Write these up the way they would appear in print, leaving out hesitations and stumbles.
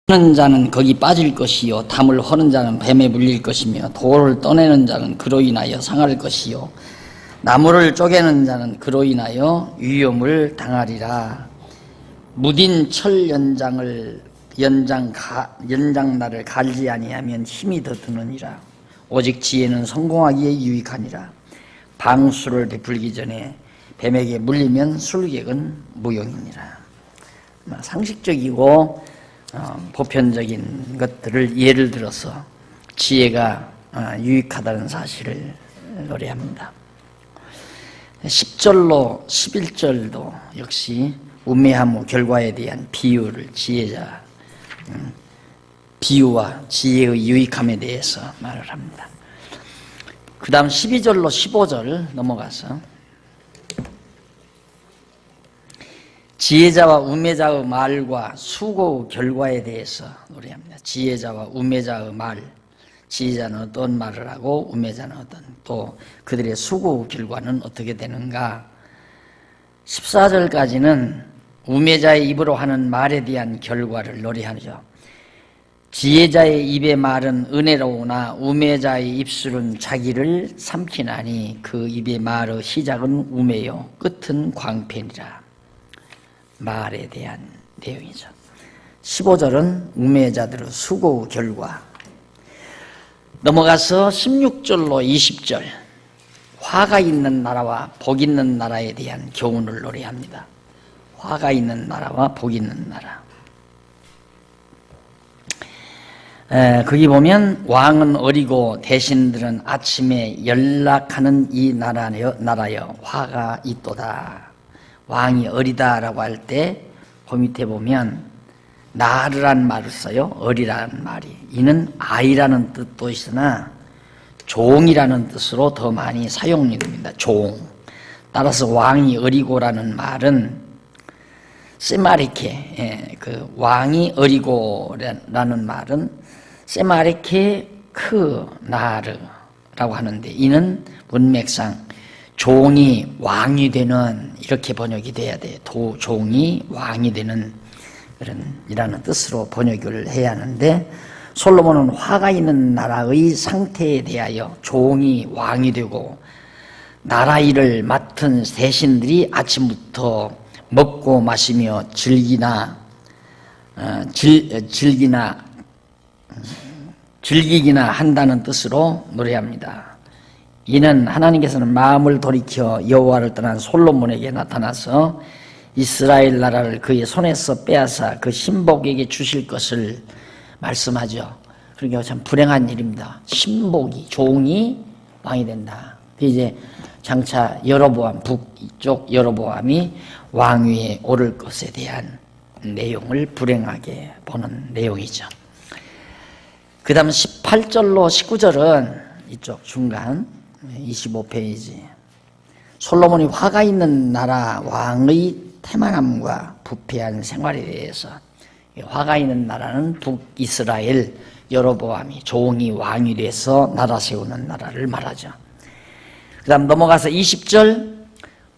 하는 자는 거기 빠질 것이요 담을 허는 자는 뱀에 물릴 것이며 돌을 떠내는 자는 그로 인하여 상할 것이요 나무를 쪼개는 자는 그로 인하여 위험을 당하리라. 무딘 철 연장날을 갈지 아니하면 힘이 더 드느니라. 오직 지혜는 성공하기에 유익하니라. 방수를 베풀기 전에 뱀에게 물리면 술객은 무용이니라. 상식적이고 보편적인 것들을 예를 들어서 지혜가 유익하다는 사실을 노래합니다. 10절로 11절도 역시 우매하무 결과에 대한 비유를 비유와 지혜의 유익함에 대해서 말을 합니다. 그 다음 12절로 15절 넘어가서 지혜자와 우매자의 말과 수고의 결과에 대해서 노래합니다. 지혜자와 우매자의 말, 지혜자는 어떤 말을 하고 우매자는 어떤, 또 그들의 수고의 결과는 어떻게 되는가. 14절까지는 우매자의 입으로 하는 말에 대한 결과를 노래하죠. 지혜자의 입의 말은 은혜로우나 우매자의 입술은 자기를 삼키나니 그 입의 말의 시작은 우매요 끝은 광팬이라. 말에 대한 내용이죠. 15절은 우매자들의 수고의 결과. 넘어가서 16절로 20절 화가 있는 나라와 복 있는 나라에 대한 교훈을 노래합니다. 화가 있는 나라와 복 있는 나라. 거기 보면 왕은 어리고 대신들은 아침에 연락하는 이 나라여 화가 있도다. 왕이 어리다라고 할 때 그 밑에 보면 나르란 말을 써요. 어리라는 말이. 이는 아이라는 뜻도 있으나 종이라는 뜻으로 더 많이 사용이 됩니다. 종. 따라서 왕이 어리고라는 말은 세마리케, 그 왕이 어리고라는 말은 세마리케 크 나르라고 하는데 이는 문맥상 종이 왕이 되는, 이렇게 번역이 돼야 돼. 종이 왕이 되는 그런 이라는 뜻으로 번역을 해야 하는데, 솔로몬은 화가 있는 나라의 상태에 대하여 종이 왕이 되고 나라 일을 맡은 대신들이 아침부터 먹고 마시며 즐기기나 한다는 뜻으로 노래합니다. 이는 하나님께서는 마음을 돌이켜 여호와를 떠난 솔로몬에게 나타나서 이스라엘 나라를 그의 손에서 빼앗아 그 신복에게 주실 것을 말씀하죠. 그러니까 참 불행한 일입니다. 신복이, 종이 왕이 된다. 이제 장차 여로보암, 북쪽 여로보암이 왕위에 오를 것에 대한 내용을 불행하게 보는 내용이죠. 그 다음 18절로 19절은 이쪽 중간 25페이지. 솔로몬이 화가 있는 나라 왕의 태만함과 부패한 생활에 대해서, 화가 있는 나라는 북이스라엘 여로보암이 종이 왕이 돼서 나라 세우는 나라를 말하죠. 그 다음 넘어가서 20절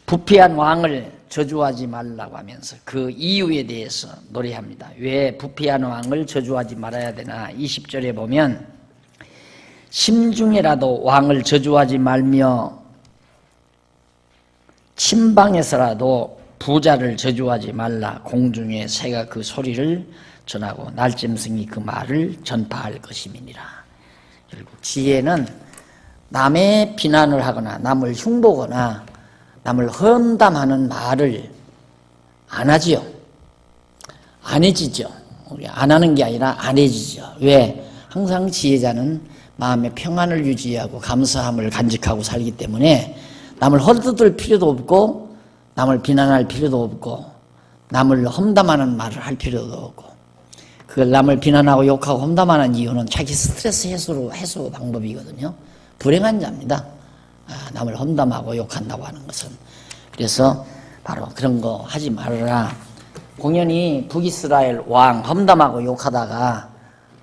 부패한 왕을 저주하지 말라고 하면서 그 이유에 대해서 노래합니다. 왜 부패한 왕을 저주하지 말아야 되나. 20절에 보면 심중에라도 왕을 저주하지 말며 침방에서라도 부자를 저주하지 말라. 공중에 새가 그 소리를 전하고 날짐승이 그 말을 전파할 것임이니라. 결국 지혜는 남의 비난을 하거나 남을 흉보거나 남을 험담하는 말을 안 하지요. 안 해지죠. 안 하는 게 아니라 안 해지죠. 왜? 항상 지혜자는 마음의 평안을 유지하고 감사함을 간직하고 살기 때문에 남을 헐뜯을 필요도 없고 남을 비난할 필요도 없고 남을 험담하는 말을 할 필요도 없고, 그걸 남을 비난하고 욕하고 험담하는 이유는 자기 스트레스 해소 방법이거든요. 불행한 자입니다. 남을 험담하고 욕한다고 하는 것은. 그래서 바로 그런 거 하지 말아라. 공연히 북이스라엘 왕 험담하고 욕하다가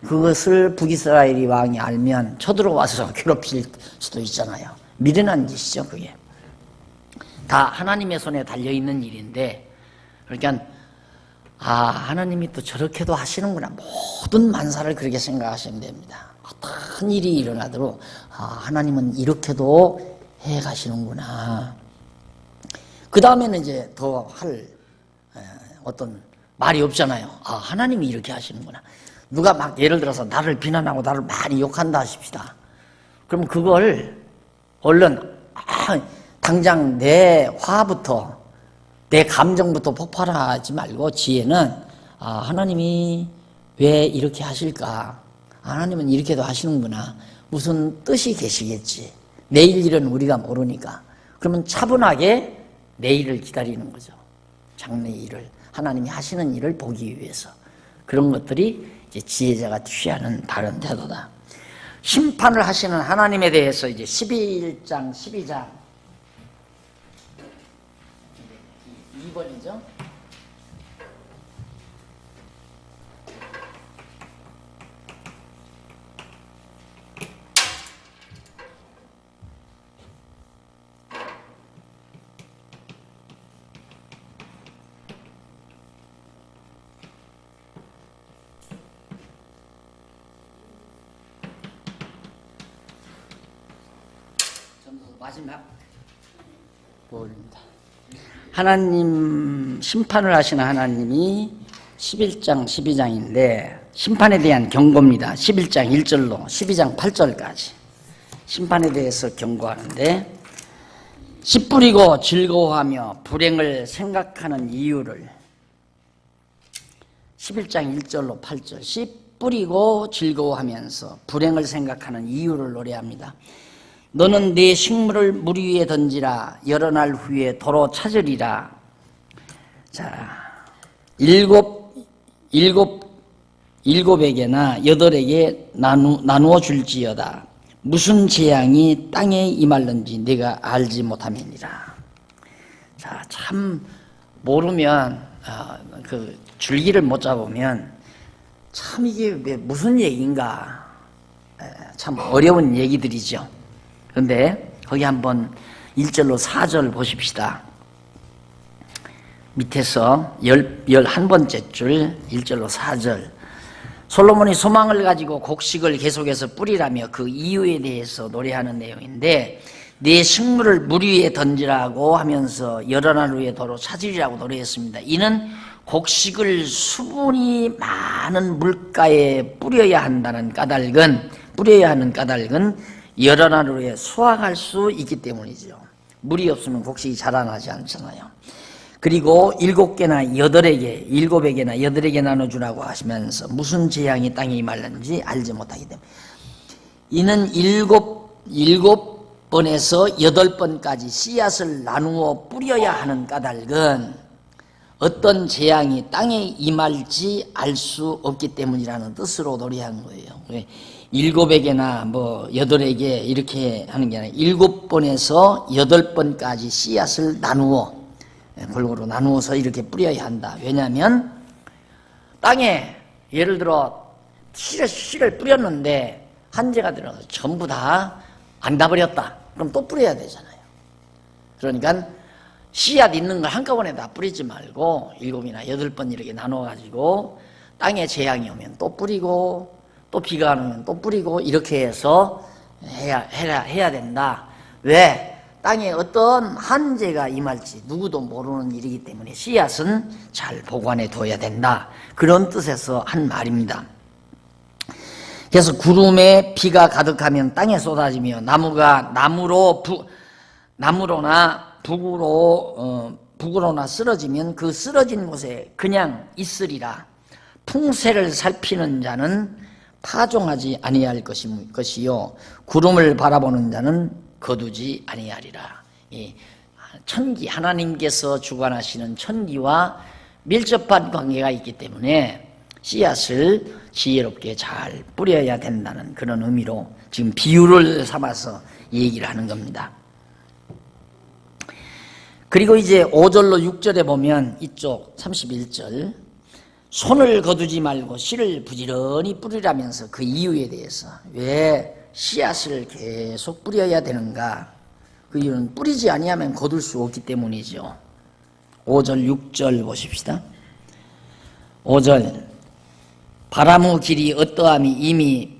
그것을 북이스라엘이 왕이 알면 쳐들어와서 괴롭힐 수도 있잖아요. 미련한 짓이죠, 그게. 다 하나님의 손에 달려있는 일인데, 그러니까 하나님이 또 저렇게도 하시는구나. 모든 만사를 그렇게 생각하시면 됩니다. 어떤 일이 일어나도록 하나님은 이렇게도 해 가시는구나. 그 다음에는 이제 더 할 어떤 말이 없잖아요. 하나님이 이렇게 하시는구나. 누가 막 예를 들어서 나를 비난하고 나를 많이 욕한다 하십시다. 그럼 그걸 얼른 당장 내 화부터 내 감정부터 폭발하지 말고 지혜는 하나님이 왜 이렇게 하실까? 하나님은 이렇게도 하시는구나. 무슨 뜻이 계시겠지. 내일 일은 우리가 모르니까. 그러면 차분하게 내일을 기다리는 거죠. 장래 일을 하나님이 하시는 일을 보기 위해서. 그런 것들이 이제 지혜자가 취하는 바른 태도다. 심판을 하시는 하나님에 대해서 이제 11장, 12장 2번이죠. 마지막 부분입니다. 하나님 심판을 하시는 하나님이 11장 12장인데 심판에 대한 경고입니다. 11장 1절로 12장 8절까지 심판에 대해서 경고하는데 씨 뿌리고 즐거워하며 불행을 생각하는 이유를 11장 1절로 8절 씨 뿌리고 즐거워하면서 불행을 생각하는 이유를 노래합니다. 너는 네 식물을 물 위에 던지라. 여러 날 후에 도로 찾으리라. 자, 일곱에게나 여덟에게 나누어 줄지어다. 무슨 재앙이 땅에 임할는지 네가 알지 못함이니라. 자, 참 모르면 그 줄기를 못 잡으면 참 이게 무슨 얘기인가. 참 어려운 얘기들이죠. 그런데 거기 한번 1절로 4절 보십시다. 밑에서 11번째 줄 1절로 4절 솔로몬이 소망을 가지고 곡식을 계속해서 뿌리라며 그 이유에 대해서 노래하는 내용인데 네 식물을 물 위에 던지라고 하면서 여러 날 후에 도로 찾으리라고 노래했습니다. 이는 곡식을 수분이 많은 물가에 뿌려야 하는 까닭은 여러 날 후에 수확할 수 있기 때문이죠. 물이 없으면 곡식이 자라나지 않잖아요. 그리고 7개나 8에게 나눠주라고 하시면서 무슨 재앙이 땅에 임할는지 알지 못하기 때문에 이는 7번에서 8번까지 씨앗을 나누어 뿌려야 하는 까닭은 어떤 재앙이 땅에 임할지 알 수 없기 때문이라는 뜻으로 노래한 거예요. 7에게나 8에게 이렇게 하는 게 아니라 7번에서 8번까지 씨앗을 골고루 나누어서 이렇게 뿌려야 한다. 왜냐하면 땅에 예를 들어 씨를 뿌렸는데 한재가 들어서 전부 다 안다버렸다. 그럼 또 뿌려야 되잖아요. 그러니까 씨앗 있는 걸 한꺼번에 다 뿌리지 말고 7이나 8번 이렇게 나눠가지고 땅에 재앙이 오면 또 뿌리고 또 비가 안 오면 또 뿌리고 이렇게 해서 해야 된다. 왜? 땅에 어떤 한재가 임할지 누구도 모르는 일이기 때문에 씨앗은 잘 보관해 둬야 된다. 그런 뜻에서 한 말입니다. 그래서 구름에 비가 가득하면 땅에 쏟아지며 나무로나 북으로나 쓰러지면 그 쓰러진 곳에 그냥 있으리라. 풍세를 살피는 자는 파종하지 아니할 것이요 구름을 바라보는 자는 거두지 아니하리라. 천기 하나님께서 주관하시는 천기와 밀접한 관계가 있기 때문에 씨앗을 지혜롭게 잘 뿌려야 된다는 그런 의미로 지금 비유를 삼아서 얘기를 하는 겁니다. 그리고 이제 5절로 6절에 보면 이쪽 31절 손을 거두지 말고 씨를 부지런히 뿌리라면서 그 이유에 대해서 왜 씨앗을 계속 뿌려야 되는가? 그 이유는 뿌리지 아니하면 거둘 수 없기 때문이죠. 5절 6절 보십시다. 5절 바라무 길이 어떠함이 이미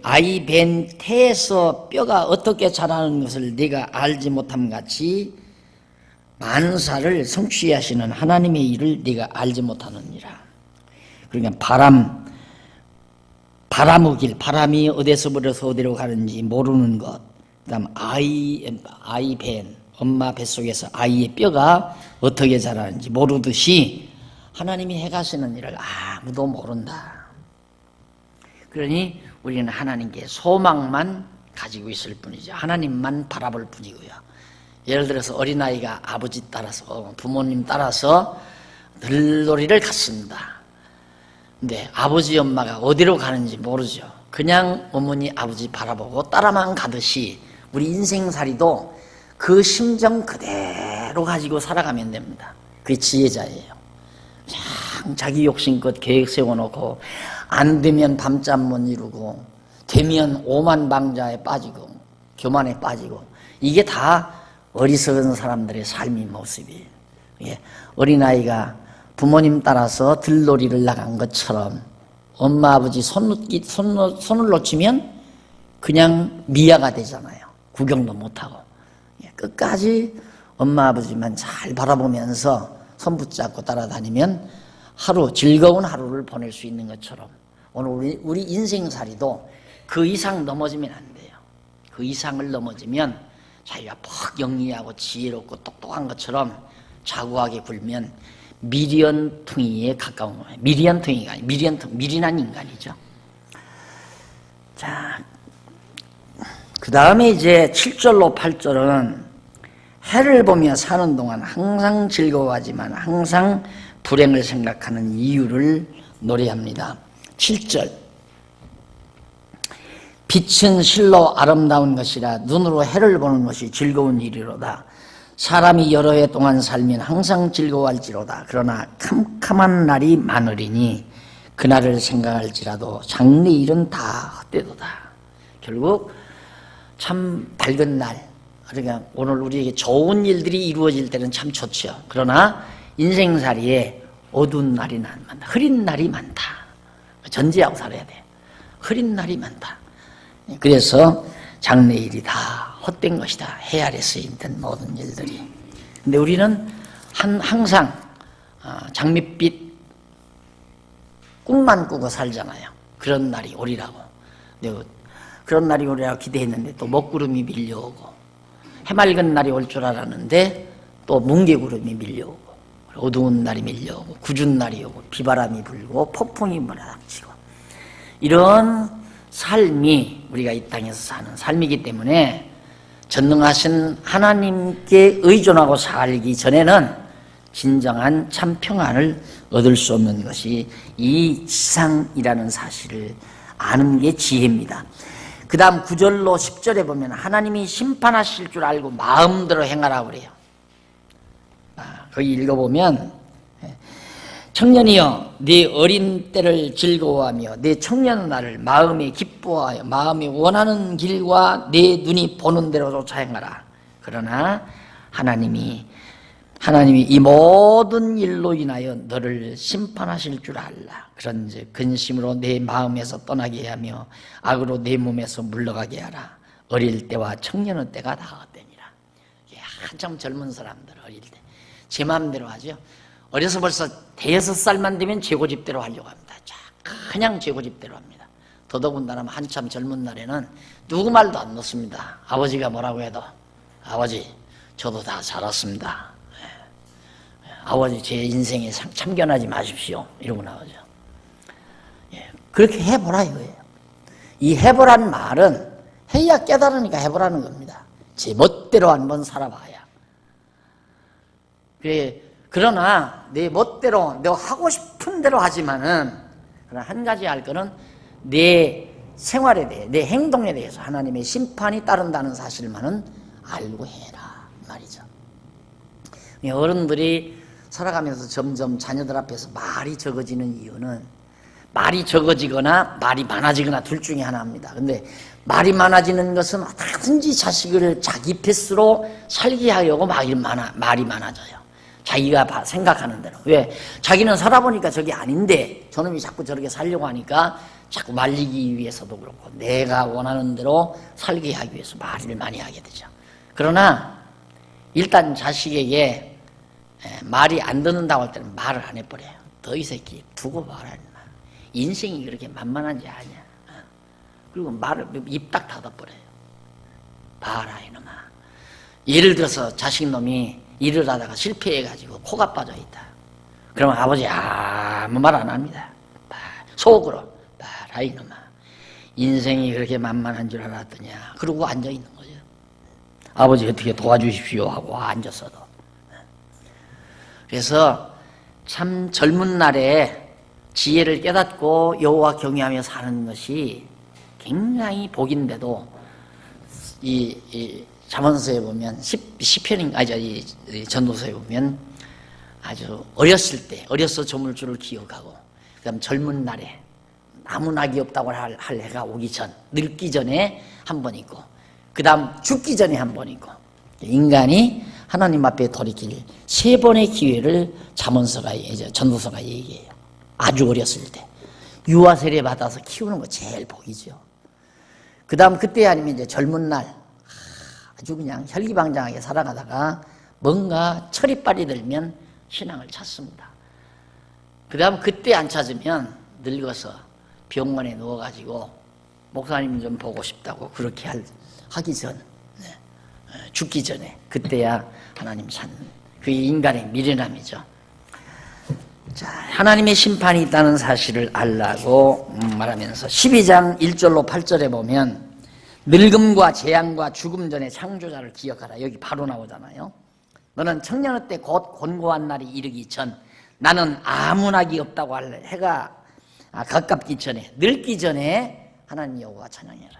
아이 벤 태에서 뼈가 어떻게 자라는 것을 네가 알지 못함 같이 만사를 성취하시는 하나님의 일을 네가 알지 못하느니라. 그러니까 바라무 길, 바람이 어디서부터 어디로 가는지 모르는 것, 그다음 아이 벤, 엄마 뱃속에서 아이의 뼈가 어떻게 자라는지 모르듯이 하나님이 해가시는 일을 아무도 모른다. 그러니 우리는 하나님께 소망만 가지고 있을 뿐이죠. 하나님만 바라볼 뿐이고요. 예를 들어서 어린아이가 아버지 따라서 부모님 따라서 들놀이를 갔습니다. 근데 아버지 엄마가 어디로 가는지 모르죠. 그냥 어머니 아버지 바라보고 따라만 가듯이 우리 인생살이도 그 심정 그대로 가지고 살아가면 됩니다. 그게 지혜자예요. 그냥 자기 욕심껏 계획 세워놓고 안 되면 밤잠 못 이루고 되면 오만방자에 빠지고 교만에 빠지고 이게 다 어리석은 사람들의 삶의 모습이에요. 어린아이가 부모님 따라서 들놀이를 나간 것처럼 엄마 아버지 손을 놓치면 그냥 미아가 되잖아요. 구경도 못하고 끝까지 엄마 아버지만 잘 바라보면서 손 붙잡고 따라다니면 즐거운 하루를 보낼 수 있는 것처럼 오늘 우리 인생살이도 그 이상 넘어지면 안 돼요. 그 이상을 넘어지면 자기가 퍽 영리하고 지혜롭고 똑똑한 것처럼 자고하게 굴면 미련퉁이에 가까운 거예요. 미련퉁이가 아니고 미련한 인간이죠. 자, 그 다음에 이제 7절로 8절은 해를 보며 사는 동안 항상 즐거워하지만 항상 불행을 생각하는 이유를 노래합니다. 7절 빛은 실로 아름다운 것이라 눈으로 해를 보는 것이 즐거운 일이로다. 사람이 여러 해 동안 살면 항상 즐거워할지로다. 그러나 캄캄한 날이 많으리니 그날을 생각할지라도 장래일은 다 헛되도다. 결국 참 밝은 날, 그러니까 오늘 우리에게 좋은 일들이 이루어질 때는 참 좋죠. 그러나 인생살이에 어두운 날이 많다. 흐린 날이 많다. 전제하고 살아야 돼. 흐린 날이 많다. 그래서 장래일이 다 헛된 것이다. 해 아래 쓰인던 모든 일들이. 근데 우리는 항상 장밋빛 꿈만 꾸고 살잖아요. 그런 날이 오리라고. 그런 날이 오리라고 기대했는데 또 먹구름이 밀려오고 해맑은 날이 올 줄 알았는데 또 뭉게구름이 밀려오고 어두운 날이 밀려오고 궂은 날이 오고 비바람이 불고 폭풍이 몰아닥치고 이런 삶이 우리가 이 땅에서 사는 삶이기 때문에 전능하신 하나님께 의존하고 살기 전에는 진정한 참 평안을 얻을 수 없는 것이 이 지상이라는 사실을 아는 게 지혜입니다. 그 다음 9절로 10절에 보면 하나님이 심판하실 줄 알고 마음대로 행하라고 그래요. 거기 읽어보면 청년이여 네 어린 때를 즐거워하며 내 청년 날을 마음에 기뻐하여 마음이 원하는 길과 내 눈이 보는 대로 쫓아 행하라. 그러나 하나님이 이 모든 일로 인하여 너를 심판하실 줄 알라. 그런즉 근심으로 내 마음에서 떠나게 하며 악으로 내 몸에서 물러가게 하라. 어릴 때와 청년의 때가 다 헛되니라. 한참 젊은 사람들 어릴 때 제 마음대로 하죠. 어려서 벌써 대여섯 살만 되면 제 고집대로 하려고 합니다. 그냥 제 고집대로 합니다. 더더군다나 한참 젊은 날에는 누구 말도 안 넣습니다. 아버지가 뭐라고 해도 아버지 저도 다 자랐습니다. 아버지 제 인생에 참견하지 마십시오. 이러고 나오죠. 그렇게 해보라 이거예요. 이 해보라는 말은 해야 깨달으니까 해보라는 겁니다. 제 멋대로 한번 살아봐야. 그러나 내 멋대로 내가 하고 싶은 대로 하지만은 그러나 한 가지 알 거는 내 생활에 대해 내 행동에 대해서 하나님의 심판이 따른다는 사실만은 알고 해라 말이죠. 어른들이 살아가면서 점점 자녀들 앞에서 말이 적어지는 이유는 말이 적어지거나 말이 많아지거나 둘 중에 하나입니다. 근데 말이 많아지는 것은 어떻게든지 자식을 자기 패스로 살게 하려고 말이 많아져요. 자기가 생각하는 대로. 왜? 자기는 살아보니까 저게 아닌데 저놈이 자꾸 저렇게 살려고 하니까 자꾸 말리기 위해서도 그렇고 내가 원하는 대로 살게 하기 위해서 말을 많이 하게 되죠. 그러나 일단 자식에게 말이 안 듣는다고 할 때는 말을 안 해버려요. 너 이 새끼 두고 봐라. 인생이 그렇게 만만한지 아냐. 그리고 말을 입 딱 닫아버려요. 봐라 이놈아. 예를 들어서 자식놈이 일을 하다가 실패해가지고 코가 빠져있다. 그러면 아버지 아무 말 안 합니다. 속으로 봐라 이놈아. 인생이 그렇게 만만한 줄 알았더냐. 그러고 앉아있는 거죠. 아버지 어떻게 도와주십시오 하고 앉았어도. 그래서 참 젊은 날에 지혜를 깨닫고 여호와 경외하며 사는 것이 굉장히 복인데도 이 잠언서에 보면 시편인가 이 전도서에 보면 아주 어렸을 때 어려서 저물줄을 기억하고 그다음 젊은 날에 아무 낙이 없다고 할 해가 오기 전 늙기 전에 한 번 있고 그다음 죽기 전에 한 번 있고 인간이 하나님 앞에 돌이킬 세 번의 기회를 잠언서가 전도서가 얘기해요. 아주 어렸을 때 유아 세례 받아서 키우는 거 제일 복이죠. 그다음 그때 아니면 이제 젊은 날 아주 그냥 혈기방장하게 살아가다가 뭔가 철이빨이 들면 신앙을 찾습니다. 그다음 그때 안 찾으면 늙어서 병원에 누워가지고 목사님 좀 보고 싶다고 그렇게 하기 전 죽기 전에 그때야 하나님 찾는 그게 인간의 미련함이죠. 자, 하나님의 심판이 있다는 사실을 알라고 말하면서 12장 1절로 8절에 보면 늙음과 재앙과 죽음 전에 창조자를 기억하라. 여기 바로 나오잖아요. 너는 청년의 때 곧 곤고한 날이 이르기 전 나는 아무 낙이 없다고 할 해가 가깝기 전에 늙기 전에 하나님 여호와 찬양해라.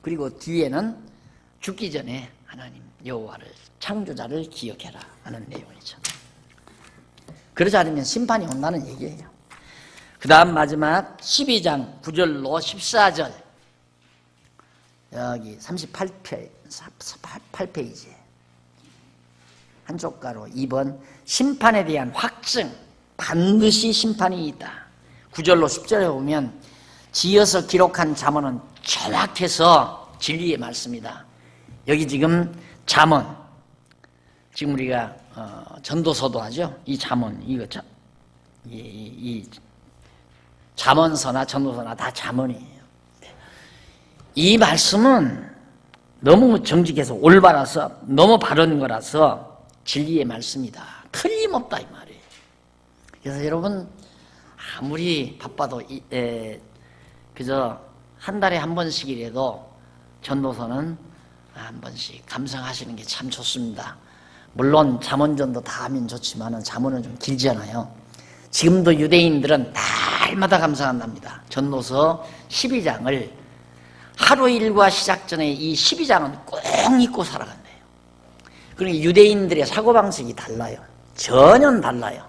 그리고 뒤에는 죽기 전에 하나님 여호와를 창조자를 기억해라 하는 내용이죠. 그러지 않으면 심판이 온다는 얘기예요. 그 다음 마지막 12장 9절로 14절 여기 38페이지 한쪽 가로 2번 심판에 대한 확증 반드시 심판이 있다. 9절로 10절에 보면 지어서 기록한 잠언은 정확해서 진리의 말씀이다. 여기 지금 잠언 지금 우리가 전도서도 하죠. 이 잠언 이 잠언서나 전도서나 다 잠언이에요. 이 말씀은 너무 정직해서 올바라서 너무 바른 거라서 진리의 말씀이다. 틀림없다 이 말이에요. 그래서 여러분 아무리 바빠도 그저 한 달에 한 번씩이라도 전도서는 한 번씩 감상하시는 게 참 좋습니다. 물론 잠언전도 다 하면 좋지만 잠언은 좀 길잖아요. 지금도 유대인들은 날마다 감상한답니다. 전도서 12장을 하루 일과 시작 전에 이 12장은 꼭 읽고 살아간대요. 그러니까 유대인들의 사고방식이 달라요. 전혀 달라요.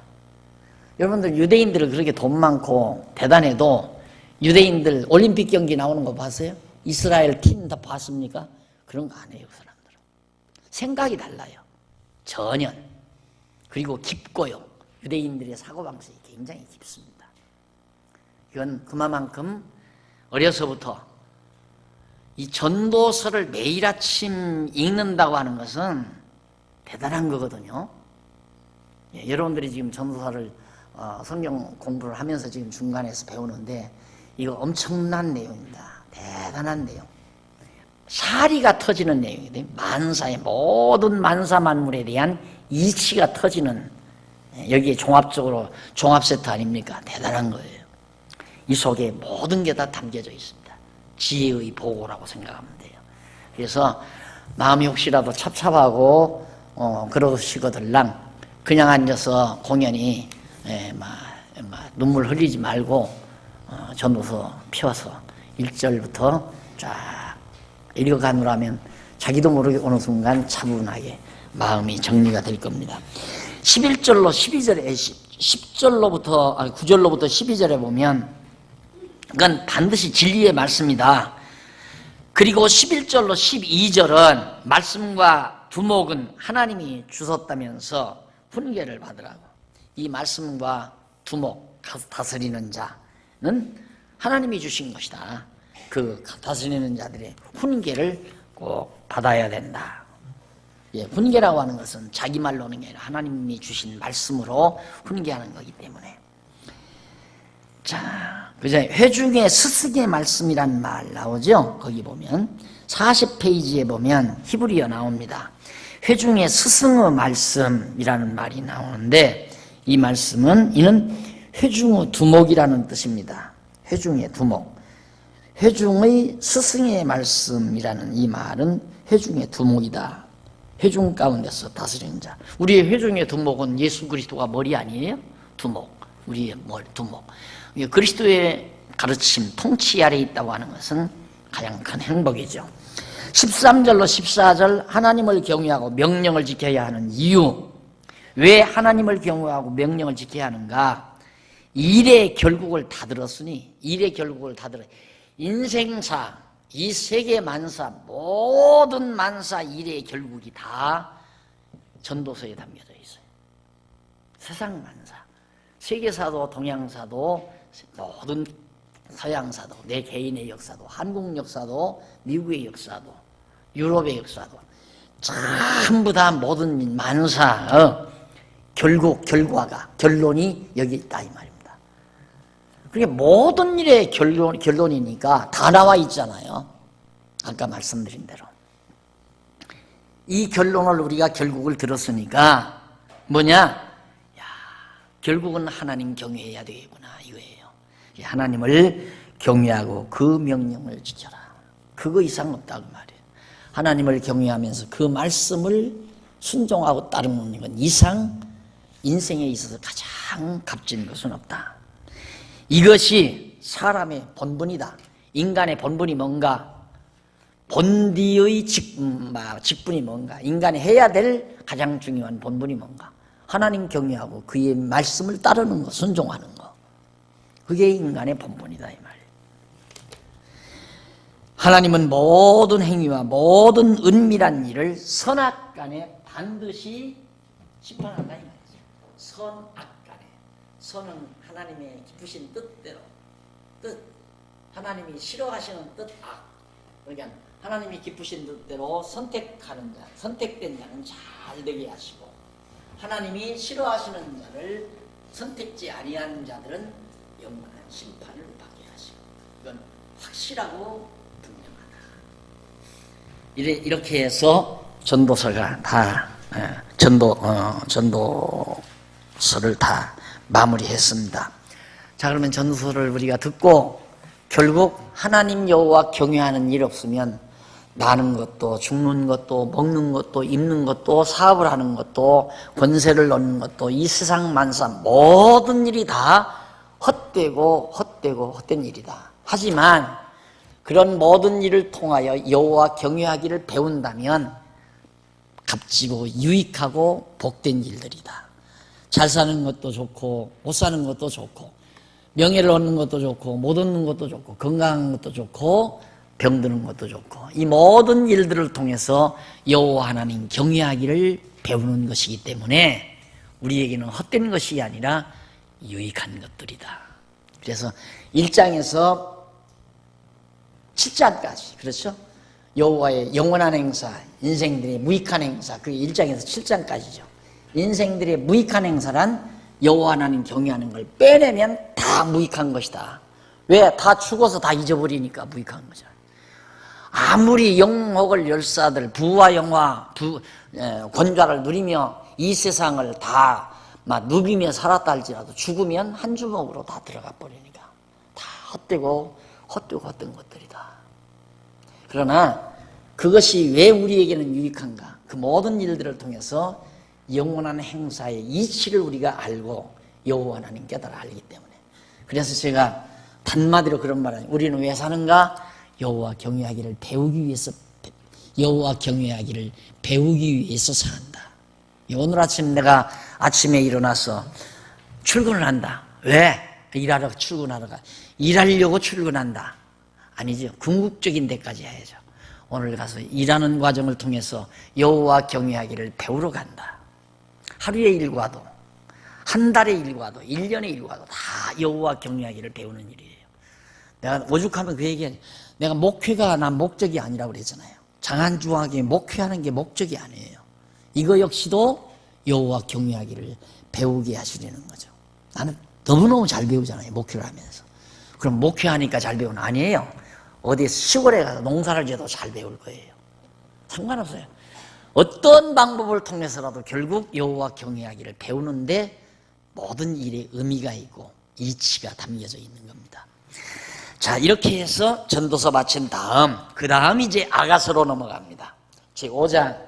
여러분들 유대인들은 그렇게 돈 많고 대단해도 유대인들 올림픽 경기 나오는 거 봤어요? 이스라엘 팀 다 봤습니까? 그런 거 안 해요. 그 사람들은 생각이 달라요. 전혀. 그리고 깊고요. 유대인들의 사고방식이 굉장히 깊습니다. 이건 그만큼 어려서부터 이 전도서를 매일 아침 읽는다고 하는 것은 대단한 거거든요. 예, 여러분들이 지금 전도서를 성경 공부를 하면서 지금 중간에서 배우는데 이거 엄청난 내용입니다. 대단한 내용. 사리가 터지는 내용이거든요. 만사의 모든 만사 만물에 대한 이치가 터지는 여기에 종합적으로 종합세트 아닙니까? 대단한 거예요. 이 속에 모든 게 다 담겨져 있습니다. 지혜의 보고라고 생각하면 돼요. 그래서 마음이 혹시라도 찹찹하고 그러시거들랑 그냥 앉아서 공연히 눈물 흘리지 말고 전도서 펴서 1절부터 쫙 읽어가느라면 자기도 모르게 어느 순간 차분하게 마음이 정리가 될 겁니다. 11절로 12절에 10절로부터 9절로부터 12절에 보면 그건 반드시 진리의 말씀이다. 그리고 11절로 12절은 말씀과 두목은 하나님이 주셨다면서 훈계를 받으라고. 이 말씀과 두목, 다스리는 자는 하나님이 주신 것이다. 그 다스리는 자들의 훈계를 꼭 받아야 된다. 예, 훈계라고 하는 것은 자기 말로 하는 게 아니라 하나님이 주신 말씀으로 훈계하는 거기 때문에. 자, 그죠? 회중의 스승의 말씀이란 말 나오죠? 거기 보면 40페이지에 보면 히브리어 나옵니다. 회중의 스승의 말씀이라는 말이 나오는데 이 말씀은 이는 회중의 두목이라는 뜻입니다. 회중의 두목. 회중의 스승의 말씀이라는 이 말은 회중의 두목이다. 회중 가운데서 다스리는 자. 우리의 회중의 두목은 예수 그리스도가 머리 아니에요? 두목. 우리의 머리, 두목. 그리스도의 가르침, 통치 아래에 있다고 하는 것은 가장 큰 행복이죠. 13절로 14절 하나님을 경외하고 명령을 지켜야 하는 이유. 왜 하나님을 경외하고 명령을 지켜야 하는가? 일의 결국을 다 들었으니, 일의 결국을 다 들어. 인생사, 이 세계 만사, 모든 만사 일의 결국이 다 전도서에 담겨져 있어요. 세상 만사, 세계사도 동양사도 모든 서양사도, 내 개인의 역사도, 한국 역사도, 미국의 역사도, 유럽의 역사도 전부 다 모든 만사 결론이 여기 있다 이 말입니다. 그게 모든 일의 결론이니까 다 나와 있잖아요. 아까 말씀드린 대로 이 결론을 우리가 결국을 들었으니까 뭐냐? 야, 결국은 하나님 경외해야 되겠구나 이거예요. 하나님을 경외하고 그 명령을 지켜라. 그거 이상 없다고 말이에요. 하나님을 경외하면서 그 말씀을 순종하고 따르는 건 이상 인생에 있어서 가장 값진 것은 없다. 이것이 사람의 본분이다. 인간의 본분이 뭔가? 본디의 직분이 뭔가? 인간이 해야 될 가장 중요한 본분이 뭔가? 하나님 경외하고 그의 말씀을 따르는 것, 순종하는 것. 그게 인간의 본분이다 이 말이에요. 하나님은 모든 행위와 모든 은밀한 일을 선악간에 반드시 심판한다 이 말이죠. 선악간에. 선은 하나님의 기쁘신 뜻대로, 뜻, 하나님이 싫어하시는 뜻, 악. 그러니까 하나님이 기쁘신 뜻대로 선택하는 자, 선택된 자는 잘 되게 하시고, 하나님이 싫어하시는 자를 선택지 아니하는 자들은 영원한 심판을 받게 하시고, 이건 확실하고 분명하다. 이렇게 해서 전도서가 다 전도서를 다 마무리했습니다. 자, 그러면 전도서를 우리가 듣고 결국 하나님 여호와 경외하는 일 없으면 나는 것도 죽는 것도 먹는 것도 입는 것도 사업을 하는 것도 권세를 얻는 것도 이 세상 만사 모든 일이 다 헛된 일이다. 하지만 그런 모든 일을 통하여 여호와 경외하기를 배운다면 값지고 유익하고 복된 일들이다. 잘 사는 것도 좋고 못 사는 것도 좋고 명예를 얻는 것도 좋고 못 얻는 것도 좋고 건강한 것도 좋고 병드는 것도 좋고 이 모든 일들을 통해서 여호와 하나님 경외하기를 배우는 것이기 때문에 우리에게는 헛된 것이 아니라 유익한 것들이다. 그래서 1장에서 7장까지 그렇죠? 여호와의 영원한 행사, 인생들의 무익한 행사, 그게 1장에서 7장까지죠. 인생들의 무익한 행사란 여호와 하나님 경외하는 걸 빼내면 다 무익한 것이다. 왜? 다 죽어서 다 잊어버리니까 무익한 거죠. 아무리 영혹을 열사들 부와 영화, 권좌를 누리며 이 세상을 다 누비며 살았다 할지라도 죽으면 한 주먹으로 다 들어가 버리니까 다 헛된 것들이다. 그러나 그것이 왜 우리에게는 유익한가? 그 모든 일들을 통해서 영원한 행사의 이치를 우리가 알고 여호와 하나님 깨달아 알기 때문에. 그래서 제가 단마디로 그런 말을 우리는 왜 사는가? 여호와 경외하기를 배우기 위해서, 여호와 경외하기를 배우기 위해서 산다. 오늘 아침 내가 아침에 일어나서 출근을 한다. 왜? 일하러 출근하러 가. 일하려고 출근한다. 아니죠. 궁극적인 데까지 해야죠. 오늘 가서 일하는 과정을 통해서 여호와 경외하기를 배우러 간다. 하루의 일과도, 한 달의 일과도, 1년의 일과도 다 여호와 경외하기를 배우는 일이에요. 내가 오죽하면 그 얘기하지. 내가 목회가 난 목적이 아니라고 그랬잖아요. 장안주하게 목회하는 게 목적이 아니에요. 이거 역시도 여호와 경외하기를 배우게 하시려는 거죠. 나는 너무너무 잘 배우잖아요, 목회를 하면서. 그럼 목회하니까 잘 배우는 아니에요. 어디 시골에 가서 농사를 지어도 잘 배울 거예요. 상관없어요. 어떤 방법을 통해서라도 결국 여호와 경외하기를 배우는데 모든 일에 의미가 있고 이치가 담겨져 있는 겁니다. 자, 이렇게 해서 전도서 마친 다음, 그 다음 이제 아가서로 넘어갑니다. 제5장.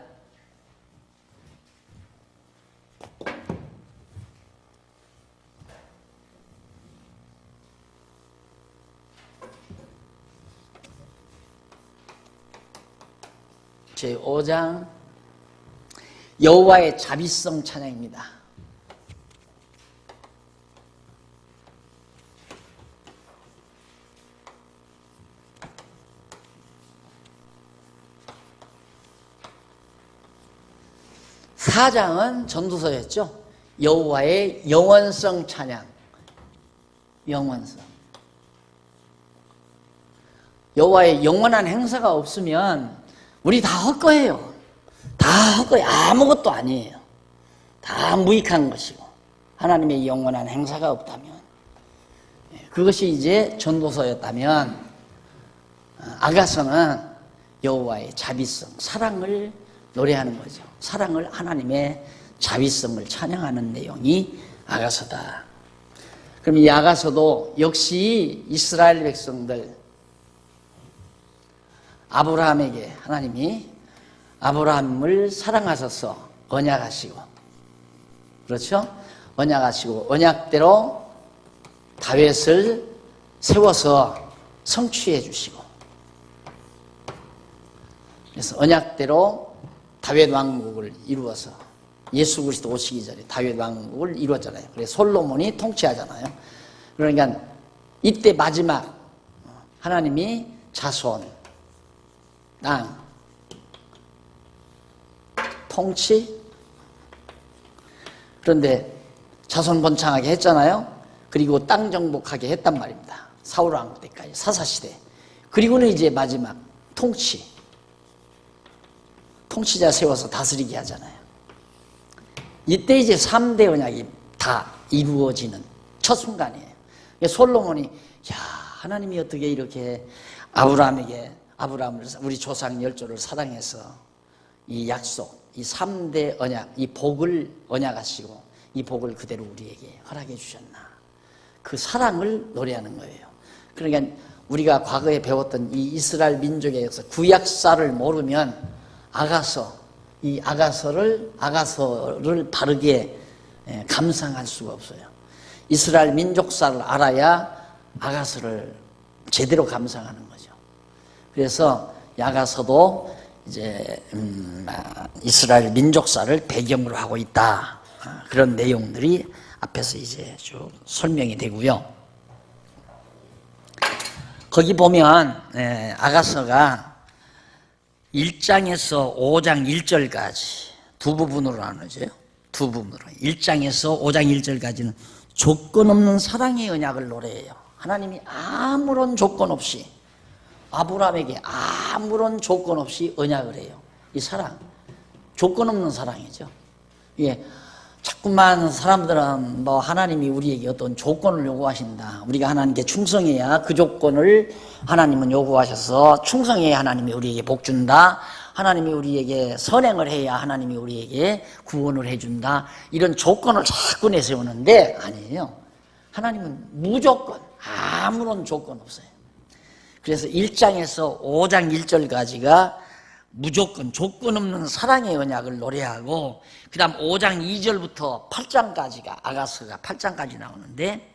제5장 여호와의 자비성 찬양입니다. 사장은 전도서였죠. 여호와의 영원성 찬양. 영원성. 여호와의 영원한 행사가 없으면 우리 다 헛거예요. 다 헛거예요. 아무것도 아니에요. 다 무익한 것이고 하나님의 영원한 행사가 없다면, 그것이 이제 전도서였다면, 아가서는 여호와의 자비성, 사랑을 노래하는 거죠. 사랑을, 하나님의 자비성을 찬양하는 내용이 아가서다. 그럼 이 아가서도 역시 이스라엘 백성들, 아브라함에게 하나님이 아브라함을 사랑하셔서 언약하시고, 그렇죠? 언약하시고 언약대로 다윗을 세워서 성취해 주시고, 그래서 언약대로 다윗 왕국을 이루어서 예수 그리스도 오시기 전에 다윗 왕국을 이루었잖아요. 그래서 솔로몬이 통치하잖아요. 그러니까 이때 마지막 하나님이 자손, 땅, 통치, 그런데 자손 번창하게 했잖아요. 그리고 땅 정복하게 했단 말입니다. 사울 왕국 때까지, 사사시대. 그리고는 이제 마지막 통치자 세워서 다스리게 하잖아요. 이때 이제 3대 언약이 다 이루어지는 첫 순간이에요. 솔로몬이, 야, 하나님이 어떻게 이렇게 아브라함을 우리 조상 열조를 사랑해서 이 약속, 이 3대 언약, 이 복을 언약하시고 이 복을 그대로 우리에게 허락해 주셨나. 그 사랑을 노래하는 거예요. 그러니까 우리가 과거에 배웠던 이 이스라엘 민족의 역사, 구약사를 모르면 이 아가서를 바르게 감상할 수가 없어요. 이스라엘 민족사를 알아야 아가서를 제대로 감상하는 거죠. 그래서 아가서도 이제 이스라엘 민족사를 배경으로 하고 있다. 그런 내용들이 앞에서 이제 쭉 설명이 되고요. 거기 보면 아가서가 1장에서 5장 1절까지 두 부분으로 나누죠. 두 부분으로. 1장에서 5장 1절까지는 조건 없는 사랑의 언약을 노래해요. 하나님이 아무런 조건 없이 아브라함에게 아무런 조건 없이 언약을 해요. 이 사랑, 조건 없는 사랑이죠. 예, 자꾸만 사람들은 뭐 하나님이 우리에게 어떤 조건을 요구하신다. 우리가 하나님께 충성해야 그 조건을 하나님은 요구하셔서 충성해야 하나님이 우리에게 복 준다. 하나님이 우리에게 선행을 해야 하나님이 우리에게 구원을 해준다. 이런 조건을 자꾸 내세우는데 아니에요. 하나님은 무조건, 아무런 조건 없어요. 그래서 1장에서 5장 1절까지가 무조건 조건 없는 사랑의 언약을 노래하고, 그 다음 5장 2절부터 8장까지가 아가서가 8장까지 나오는데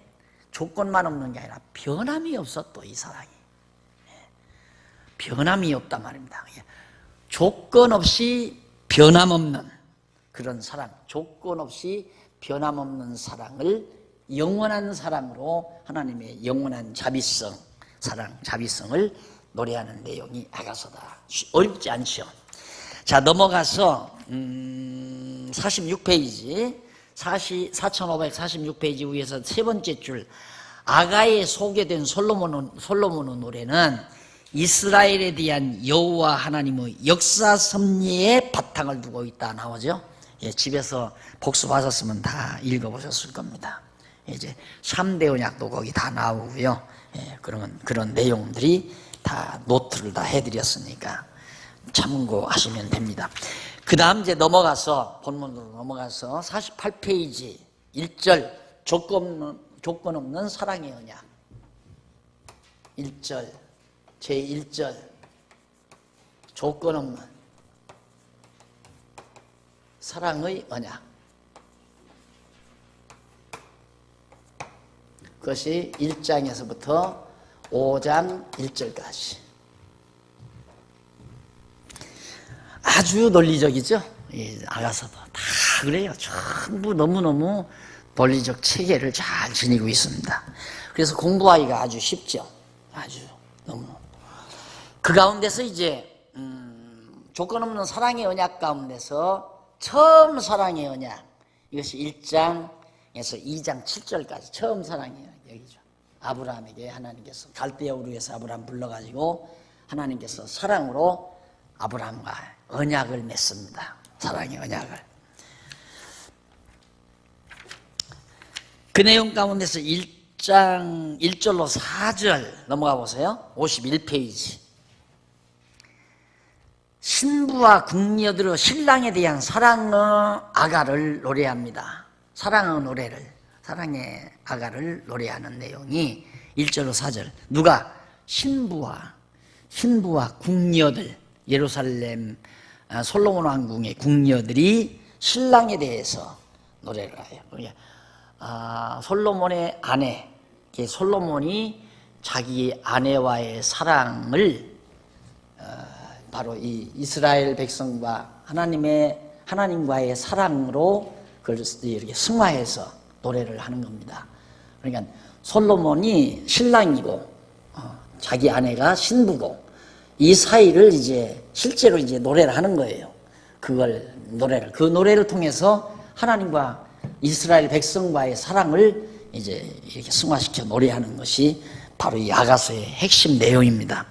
조건만 없는 게 아니라 변함이 없어. 또 이 사랑이 변함이 없단 말입니다. 조건 없이 변함없는 그런 사랑, 조건 없이 변함없는 사랑을 영원한 사랑으로 하나님의 영원한 자비성, 사랑, 자비성을 노래하는 내용이 아가서다. 어렵지 않죠. 자, 넘어가서 46페이지 4546페이지 위에서 세 번째 줄, 아가에 소개된 솔로몬의 노래는 이스라엘에 대한 여호와 하나님의 역사 섭리에 바탕을 두고 있다 나오죠. 예, 집에서 복습하셨으면 다 읽어보셨을 겁니다. 이제 3대 언약도 거기 다 나오고요. 예, 그러면 그런 내용들이 다 노트를 다 해드렸으니까 참고하시면 됩니다. 그 다음 이제 넘어가서 본문으로 넘어가서 48페이지 1절 조건 없는 사랑의 언약. 1절 제1절 조건 없는 사랑의 언약. 그것이 1장에서부터 5장 1절까지. 아주 논리적이죠. 아가서도 다 그래요. 전부 너무너무 논리적 체계를 잘 지니고 있습니다. 그래서 공부하기가 아주 쉽죠. 아주 너무. 그 가운데서 이제 조건 없는 사랑의 언약 가운데서 처음 사랑의 언약, 이것이 1장에서 2장 7절까지 처음 사랑의 언약 여기죠. 아브라함에게 하나님께서 갈대아 우르에서 아브라함 불러가지고 하나님께서 사랑으로 아브라함과 언약을 맺습니다. 사랑의 언약을. 그 내용 가운데서 1장 1절로 4절 넘어가 보세요. 51페이지. 신부와 궁녀들의 신랑에 대한 사랑의 아가를 노래합니다. 사랑의 노래를, 사랑의 아가를 노래하는 내용이 1절로 4절. 누가? 신부와 궁녀들, 예루살렘 솔로몬 왕궁의 궁녀들이 신랑에 대해서 노래를 해요. 솔로몬의 아내, 솔로몬이 자기 아내와의 사랑을 바로 이 이스라엘 백성과 하나님과의 사랑으로 그걸 이렇게 승화해서 노래를 하는 겁니다. 그러니까 솔로몬이 신랑이고 자기 아내가 신부고 이 사이를 이제 실제로 이제 노래를 하는 거예요. 그 노래를 통해서 하나님과 이스라엘 백성과의 사랑을 이제 이렇게 승화시켜 노래하는 것이 바로 이 아가서의 핵심 내용입니다.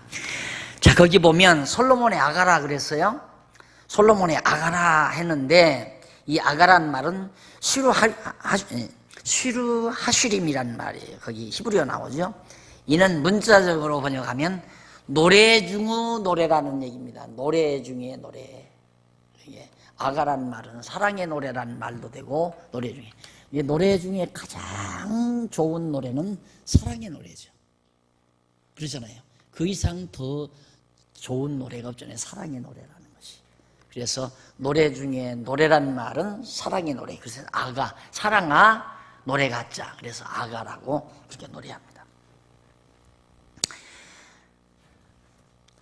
자, 거기 보면 솔로몬의 아가라 그랬어요. 솔로몬의 아가라 했는데 이 아가란 말은 슈르하슈림이란 말이에요. 거기 히브리어 나오죠. 이는 문자적으로 번역하면 노래 중의 노래라는 얘기입니다. 노래 중에 노래. 아가란 말은 사랑의 노래라는 말도 되고 노래 중에 가장 좋은 노래는 사랑의 노래죠. 그렇잖아요. 그 이상 더 좋은 노래가 없잖아요. 사랑의 노래라는 것이. 그래서 노래 중에 노래란 말은 사랑의 노래. 그래서 아가, 사랑아 노래 같자. 그래서 아가라고 그렇게 노래합니다.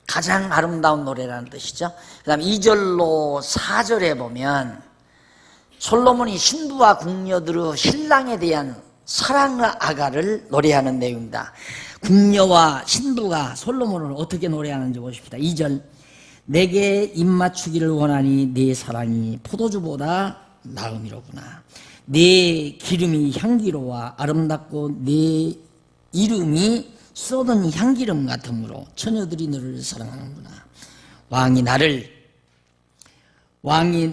가장 아름다운 노래라는 뜻이죠. 그 다음 2절로 4절에 보면 솔로몬이 신부와 궁녀들의 신랑에 대한 사랑의 아가를 노래하는 내용입니다. 궁녀와 신부가 솔로몬을 어떻게 노래하는지 보십시다. 2절. 내게 입맞추기를 원하니 네 사랑이 포도주보다 나음이로구나. 네 기름이 향기로워 아름답고 네 이름이 쏟은 향기름 같으므로 처녀들이 너를 사랑하는구나. 왕이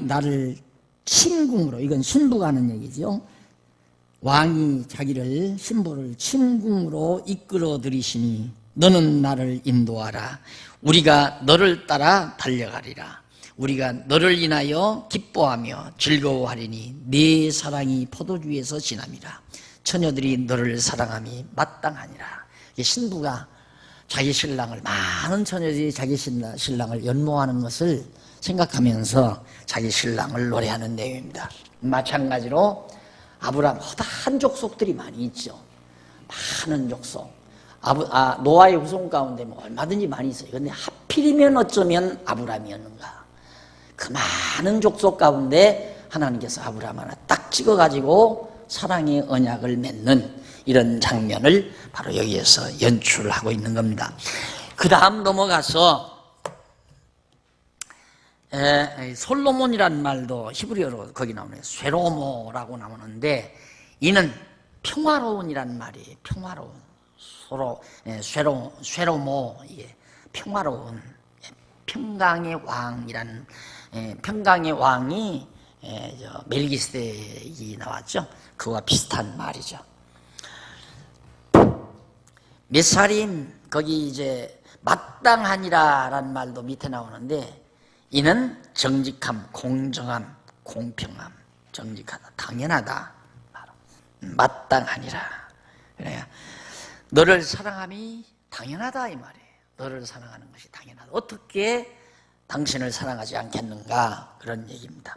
나를 침궁으로, 이건 신부가 하는 얘기죠. 왕이 자기를, 신부를 침궁으로 이끌어 들이시니 너는 나를 인도하라. 우리가 너를 따라 달려가리라. 우리가 너를 인하여 기뻐하며 즐거워하리니 네 사랑이 포도주에서 지남이라. 처녀들이 너를 사랑함이 마땅하니라. 신부가 자기 신랑을, 많은 처녀들이 자기 신랑을 연모하는 것을 생각하면서 자기 신랑을 노래하는 내용입니다. 마찬가지로 아브라함, 허다한 족속들이 많이 있죠. 많은 족속. 노아의 후손 가운데 뭐 얼마든지 많이 있어요. 그런데 하필이면 어쩌면 아브라함이었는가. 그 많은 족속 가운데 하나님께서 아브라함 하나 딱 찍어가지고 사랑의 언약을 맺는 이런 장면을 바로 여기에서 연출하고 있는 겁니다. 그 다음 넘어가서 솔로몬이라는 말도 히브리어로 거기 나오네요. 쇠로모라고 나오는데 이는 평화로운이라는 말이 평화로운 서로 쇠로모 평화로운 평강의 왕이라는 평강의 왕이 멜기세덱이 나왔죠. 그와 비슷한 말이죠. 메사림 거기 이제 마땅하니라라는 말도 밑에 나오는데 이는 정직함, 공정함, 공평함, 정직하다, 당연하다, 마땅하니라. 그래야 너를 사랑함이 당연하다 이 말이에요. 너를 사랑하는 것이 당연하다. 어떻게 당신을 사랑하지 않겠는가 그런 얘기입니다.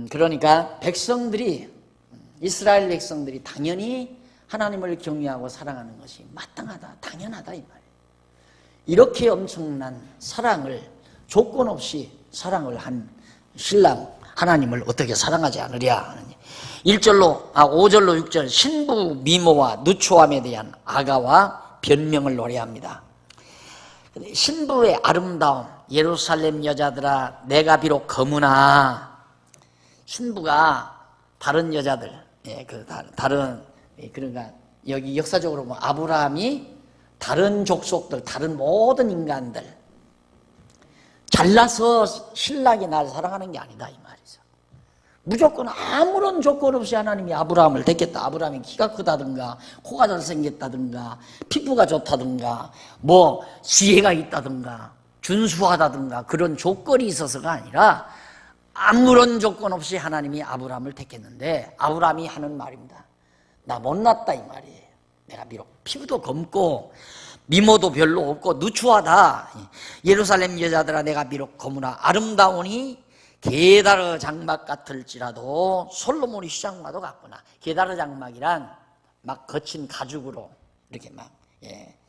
그러니까 백성들이 이스라엘 백성들이 당연히 하나님을 경외하고 사랑하는 것이 마땅하다, 당연하다 이 말이에요. 이렇게 엄청난 사랑을 조건 없이 사랑을 한 신랑 하나님을 어떻게 사랑하지 않으랴 하는 5절로 6절 신부 미모와 누추함에 대한 아가와 변명을 노래합니다. 신부의 아름다움 예루살렘 여자들아 내가 비록 거무나 신부가 다른 여자들 그러니까 여기 역사적으로 뭐 아브라함이 다른 족속들, 다른 모든 인간들 잘나서 신랑이 날 사랑하는 게 아니다 이 말이죠. 무조건 아무런 조건 없이 하나님이 아브라함을 택했다. 아브라함이 키가 크다든가 코가 잘생겼다든가 피부가 좋다든가 뭐 지혜가 있다든가 준수하다든가 그런 조건이 있어서가 아니라 아무런 조건 없이 하나님이 아브라함을 택했는데 아브라함이 하는 말입니다. 나 못났다 이 말이에요. 내가 비록 피부도 검고 미모도 별로 없고 누추하다. 예루살렘 여자들아 내가 비록 거무나 아름다우니 게다르 장막 같을지라도 솔로몬이 휘장과도 같구나. 게다르 장막이란 막 거친 가죽으로 이렇게 막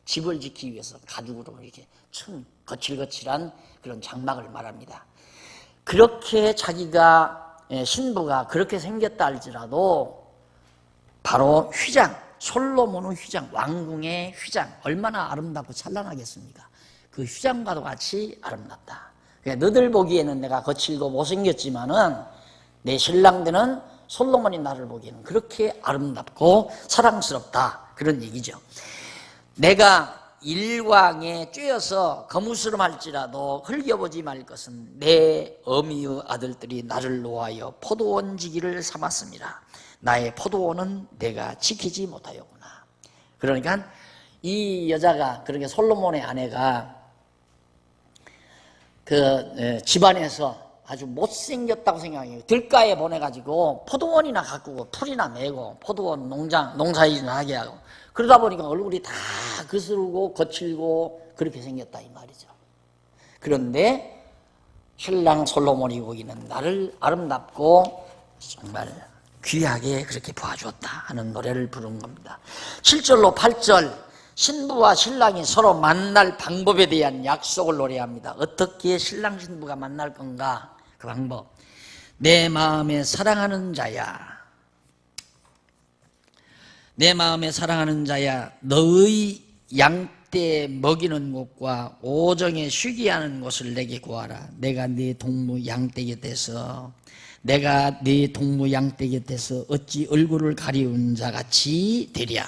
집을 짓기 위해서 가죽으로 이렇게 층 거칠거칠한 그런 장막을 말합니다. 그렇게 자기가 신부가 그렇게 생겼다 할지라도 바로 휘장 솔로몬의 휘장 왕궁의 휘장 얼마나 아름답고 찬란하겠습니까? 그 휘장과도 같이 아름답다. 그러니까 너들 보기에는 내가 거칠고 못생겼지만은 내 신랑들은 솔로몬이 나를 보기에는 그렇게 아름답고 사랑스럽다 그런 얘기죠. 내가 일왕에 쬐어서 거무스름할지라도 흘겨보지 말 것은 내 어미의 아들들이 나를 놓아여 포도원 지기를 삼았습니다. 나의 포도원은 내가 지키지 못하였구나. 그러니까 이 여자가 그러니까 솔로몬의 아내가 그 집안에서 아주 못생겼다고 생각해요. 들가에 보내가지고 포도원이나 가꾸고 풀이나 메고 포도원 농사일이나 하게 하고 그러다 보니까 얼굴이 다 그스르고 거칠고 그렇게 생겼다 이 말이죠. 그런데 신랑 솔로몬이 보기는 나를 아름답고 정말 귀하게 그렇게 봐주었다 하는 노래를 부른 겁니다. 7절로 8절 신부와 신랑이 서로 만날 방법에 대한 약속을 노래합니다. 어떻게 신랑 신부가 만날 건가 그 방법. 내 마음에 사랑하는 자야 내 마음에 사랑하는 자야 너의 양떼 먹이는 곳과 오정에 쉬게 하는 곳을 내게 구하라. 내가 네 동무 양떼 곁에서 내가 네 동무 양떼 곁에서 어찌 얼굴을 가리운 자같이 되랴.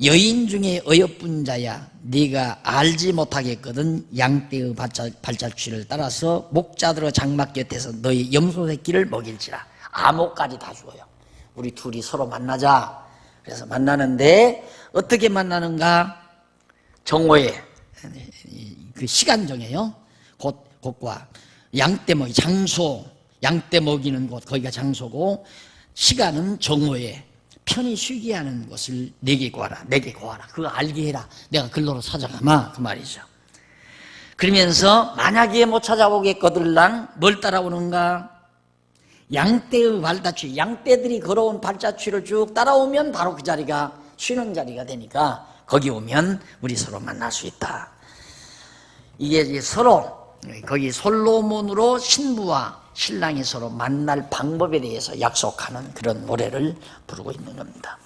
여인 중에 어여쁜 자야 네가 알지 못하겠거든. 양떼의 발자취를 따라서 목자들의 장막 곁에서 너희 염소 새끼를 먹일지라. 암호까지 다 주어요. 우리 둘이 서로 만나자. 그래서 만나는데 어떻게 만나는가? 정오에 그 시간 정해요. 곳과 양떼 먹이 장소 양떼 먹이는 곳 거기가 장소고 시간은 정오에 편히 쉬게 하는 것을 내게 구하라. 내게 구하라. 그거 알게 해라. 내가 글로로 찾아가마 그 말이죠. 그러면서 만약에 못 찾아오겠거들랑 뭘 따라오는가? 양떼의 발자취 양떼들이 걸어온 발자취를 쭉 따라오면 바로 그 자리가 쉬는 자리가 되니까 거기 오면 우리 서로 만날 수 있다. 이게 서로 거기 솔로몬으로 신부와 신랑이 서로 만날 방법에 대해서 약속하는 그런 노래를 부르고 있는 겁니다.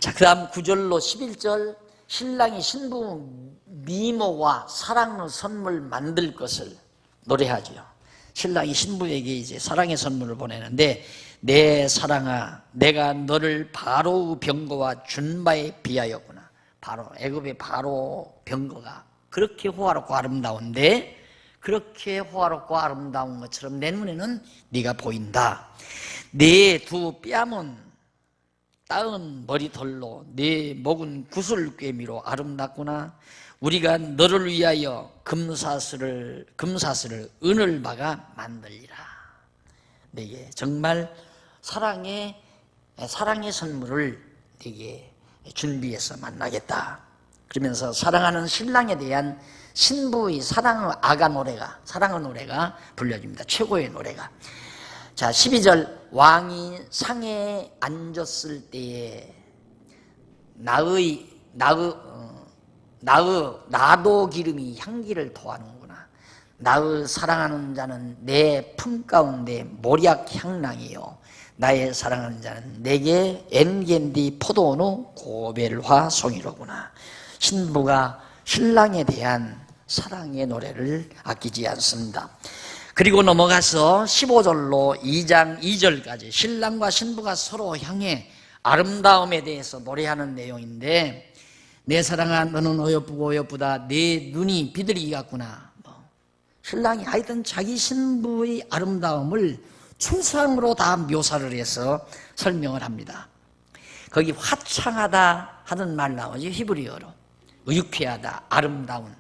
자, 그 다음 9절로 11절 신랑이 신부 미모와 사랑의 선물 만들 것을 노래하지요. 신랑이 신부에게 이제 사랑의 선물을 보내는데, 내 사랑아, 내가 너를 바로의 병거와 준바에 비하였구나. 바로 애굽의 바로 병거가 그렇게 호화롭고 아름다운데, 그렇게 호화롭고 아름다운 것처럼 내 눈에는 네가 보인다. 내 두 뺨은 따은 머리털로, 내 목은 구슬꿰미로 아름답구나. 우리가 너를 위하여 금사슬을 은을 박아 만들리라. 내게 정말 사랑의 선물을 내게 준비해서 만나겠다. 그러면서 사랑하는 신랑에 대한 신부의 사랑의 노래가 불려집니다. 최고의 노래가. 자, 12절. 왕이 상에 앉았을 때에 나도 기름이 향기를 토하는구나. 나의 사랑하는 자는 내 품 가운데 모략 향랑이요, 나의 사랑하는 자는 내게 엔겐디 포도원의 고벨화 송이로구나. 신부가 신랑에 대한 사랑의 노래를 아끼지 않습니다. 그리고 넘어가서 15절로 2장 2절까지 신랑과 신부가 서로 향해 아름다움에 대해서 노래하는 내용인데, 내 사랑아 너는 어여쁘고 어여쁘다, 내 눈이 비둘기 같구나. 신랑이 하여튼 자기 신부의 아름다움을 추상으로 다 묘사를 해서 설명을 합니다. 거기 화창하다 하는 말 나오죠. 히브리어로. 유쾌하다, 아름다운,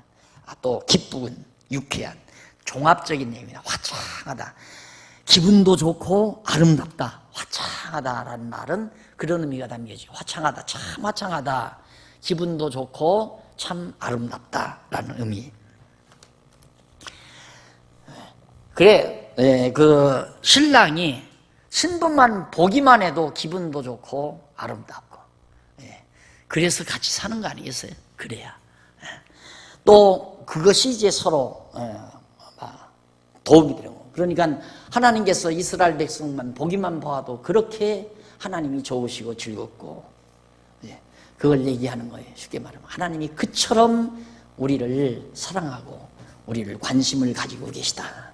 또 기쁜, 유쾌한, 종합적인 내용이다. 화창하다, 기분도 좋고 아름답다. 화창하다라는 말은 그런 의미가 담겨져. 화창하다, 참 화창하다, 기분도 좋고 참 아름답다라는 의미. 그래, 그 신랑이 신부만 보기만 해도 기분도 좋고 아름답고, 그래서 같이 사는 거 아니겠어요? 그래야. 또 그것이 이제 서로 도움이 되는 거. 그러니까 하나님께서 이스라엘 백성만 보기만 봐도 그렇게 하나님이 좋으시고 즐겁고, 그걸 얘기하는 거예요. 쉽게 말하면 하나님이 그처럼 우리를 사랑하고 우리를 관심을 가지고 계시다.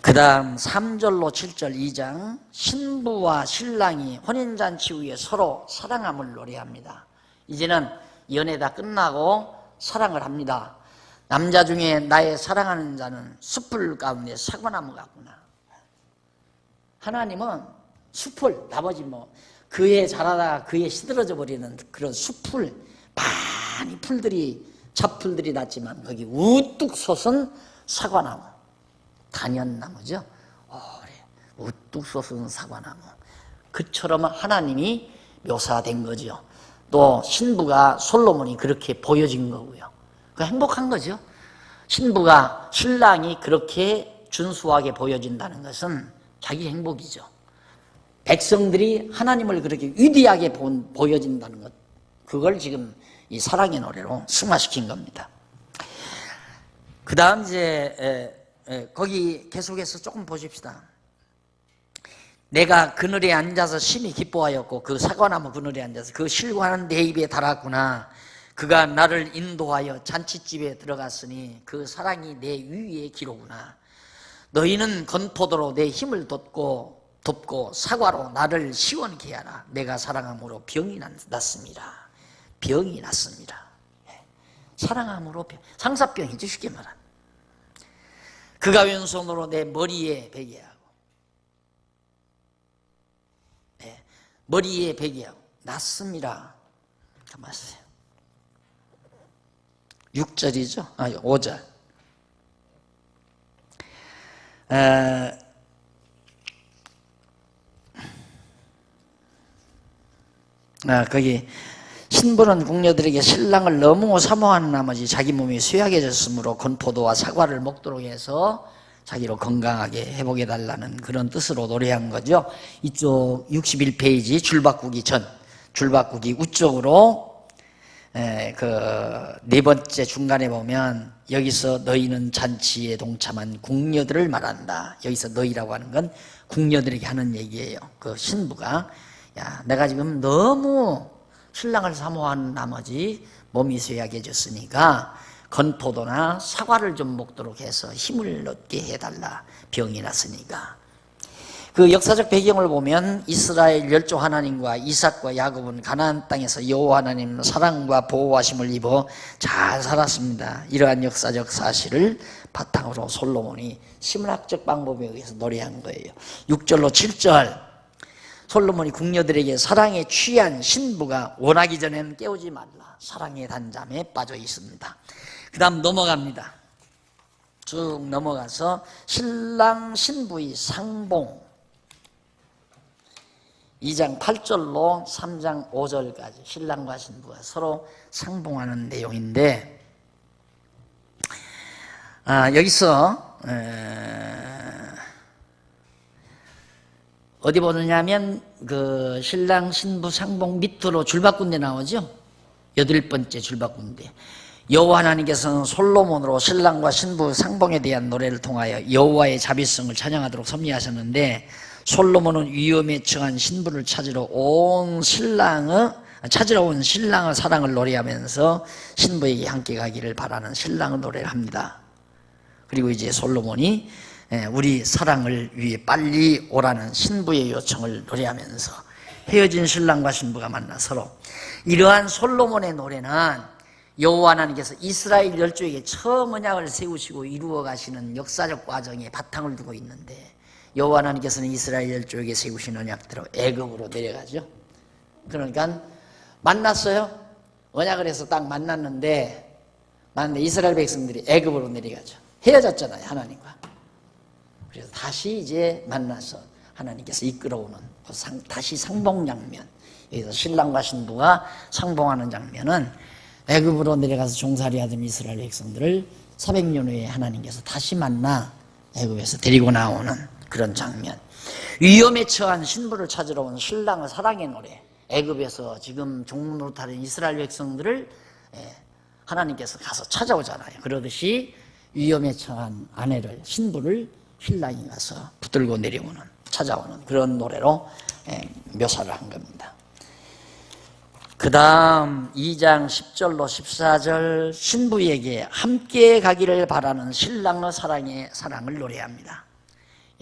그 다음 3절로 7절 2장. 신부와 신랑이 혼인잔치 후에 서로 사랑함을 노래합니다. 이제는 연애 다 끝나고 사랑을 합니다. 남자 중에 나의 사랑하는 자는 숲을 가운데 사과나무 같구나. 하나님은 숲을, 나머지 그에 자라다가 그에 시들어져 버리는 그런 숲을, 많이 잡풀들이 났지만 거기 우뚝 솟은 사과나무, 단연나무죠. 우뚝 솟은 사과나무. 그처럼 하나님이 묘사된 거죠. 또 신부가 솔로몬이 그렇게 보여진 거고요. 그 행복한 거죠. 신랑이 그렇게 준수하게 보여진다는 것은 자기 행복이죠. 백성들이 하나님을 그렇게 위대하게 보여진다는 것, 그걸 지금 이 사랑의 노래로 승화시킨 겁니다. 그 다음 이제 거기 계속해서 조금 보십시다. 내가 그늘에 앉아서 심히 기뻐하였고 그 사과나무 그늘에 앉아서 그 실과는 내 입에 달았구나. 그가 나를 인도하여 잔치집에 들어갔으니 그 사랑이 내 위에 기로구나. 너희는 건포도로 내 힘을 돋고 사과로 나를 시원케 하라. 내가 사랑함으로 병이 났습니다. 병이 났습니다. 사랑함으로 상사병이죠, 쉽게 말하면. 그가 왼손으로 내 머리에 베게 하고, 머리에 베게 하고 났습니다. 가만 있어요. 6절이죠? 5절. 거기 신부는 궁녀들에게 신랑을 너무 사모하는 나머지 자기 몸이 쇠약해졌으므로 건포도와 사과를 먹도록 해서 자기로 건강하게 회복해 달라는 그런 뜻으로 노래한 거죠. 이쪽 61페이지 줄바꾸기 우쪽으로 그 네 번째 중간에 보면 여기서 너희는 잔치에 동참한 궁녀들을 말한다. 여기서 너희라고 하는 건 궁녀들에게 하는 얘기예요. 그 신부가, 야, 내가 지금 너무 신랑을 사모하는 나머지 몸이 쇠약해졌으니까 건포도나 사과를 좀 먹도록 해서 힘을 얻게 해달라. 병이 났으니까. 그 역사적 배경을 보면 이스라엘 열조 하나님과 이삭과 야곱은 가나안 땅에서 여호와 하나님 사랑과 보호하심을 입어 잘 살았습니다. 이러한 역사적 사실을 바탕으로 솔로몬이 심리학적 방법에 의해서 노래한 거예요. 6절로 7절 솔로몬이 궁녀들에게 사랑에 취한 신부가 원하기 전에는 깨우지 말라. 사랑의 단잠에 빠져 있습니다. 그 다음 넘어갑니다. 쭉 넘어가서 신랑 신부의 상봉 2장 8절로 3장 5절까지 신랑과 신부가 서로 상봉하는 내용인데, 여기서 어디 보느냐면 그 신랑 신부 상봉 밑으로 줄바꾼데 나오죠. 8번째 줄바꾼데 여호와 하나님께서는 솔로몬으로 신랑과 신부 상봉에 대한 노래를 통하여 여호와의 자비성을 찬양하도록 섭리하셨는데, 솔로몬은 위험에 처한 신부를 찾으러 온 신랑의 사랑을 노래하면서 신부에게 함께 가기를 바라는 신랑의 노래를 합니다. 그리고 이제 솔로몬이 우리 사랑을 위해 빨리 오라는 신부의 요청을 노래하면서 헤어진 신랑과 신부가 만나 서로, 이러한 솔로몬의 노래는 여호와 하나님께서 이스라엘 열조에게 처음 언약을 세우시고 이루어 가시는 역사적 과정에 바탕을 두고 있는데, 여호와 하나님께서는 이스라엘 열조에게 세우신 언약대로 애굽으로 내려가죠. 그러니까 만났어요. 언약을 해서 딱 만났는데 이스라엘 백성들이 애굽으로 내려가죠. 헤어졌잖아요, 하나님과. 그래서 다시 이제 만나서 하나님께서 이끌어오는 다시 상봉 장면, 여기서 신랑과 신부가 상봉하는 장면은 애굽으로 내려가서 종살이하던 이스라엘 백성들을 400년 후에 하나님께서 다시 만나 애굽에서 데리고 나오는 그런 장면. 위험에 처한 신부를 찾으러 온 신랑의 사랑의 노래. 애굽에서 지금 종노릇하는 이스라엘 백성들을 하나님께서 가서 찾아오잖아요. 그러듯이 위험에 처한 아내를, 신부를 신랑이 가서 붙들고 내려오는, 찾아오는 그런 노래로 묘사를 한 겁니다. 그 다음 2장 10절로 14절 신부에게 함께 가기를 바라는 신랑의 사랑을 노래합니다.